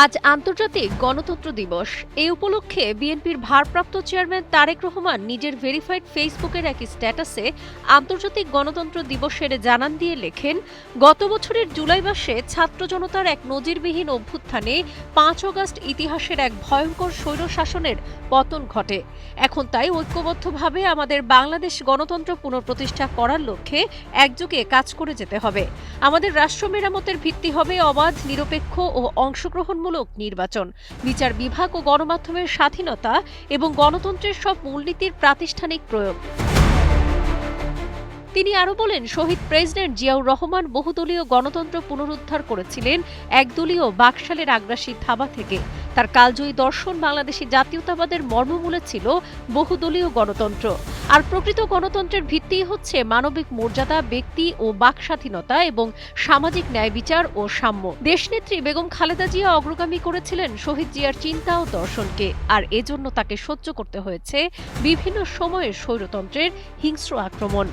আজ আন্তর্জাতিক গণতন্ত্র দিবস। এই উপলক্ষে বিএনপির ভারপ্রাপ্ত চেয়ারম্যান তারেক রহমান নিজের ভেরিফাইড ফেসবুকের এক স্ট্যাটাসে আন্তর্জাতিক গণতন্ত্র দিবসের জানান দিয়ে লেখেন, গত বছরের জুলাই মাসে ছাত্র জনতার এক নজিরবিহীন অভ্যুত্থানে ৫ আগস্ট ইতিহাসের এক ভয়ঙ্কর স্বৈরশাসনের পতন ঘটে। এখন তাই ঐক্যবদ্ধভাবে আমাদের বাংলাদেশ গণতন্ত্র পুনঃপ্রতিষ্ঠা করার লক্ষ্যে একযোগে কাজ করে যেতে হবে। আমাদের রাষ্ট্র মেরামতের ভিত্তি হবে অবাধ, নিরপেক্ষ ও অংশগ্রহণমূলক নির্বাচন, বিচার বিভাগ ও গণমাধ্যমের স্বাধীনতা এবং গণতন্ত্রের সব মূলনীতির প্রাতিষ্ঠানিক প্রয়োগ। তিনি আরও বলেন, শহীদ প্রেসিডেন্ট জিয়াউর রহমান বহুদলীয় গণতন্ত্র পুনরুদ্ধার করেছিলেন একদলীয় বাকশালের আগ্রাসী থাবা থেকে। তার কালজয়ী দর্শন বাংলাদেশি জাতীয়তাবাদের মর্মমূলে ছিল বহুদলীয় গণতন্ত্র। আর প্রকৃত গণতন্ত্রের ভিত্তি হচ্ছে মানবিক মর্যাদা, ব্যক্তি ও বাকস্বাধীনতা এবং সামাজিক ন্যায় বিচার ও সাম্য। দেশনেত্রী বেগম খালেদা জিয়া অগ্রগামী করেছিলেন শহীদ জিয়ার চিন্তা ও দর্শনকে, আর এজন্য তাকে সহ্য করতে হয়েছে বিভিন্ন সময়ের স্বৈরতন্ত্রের হিংস্র আক্রমণ।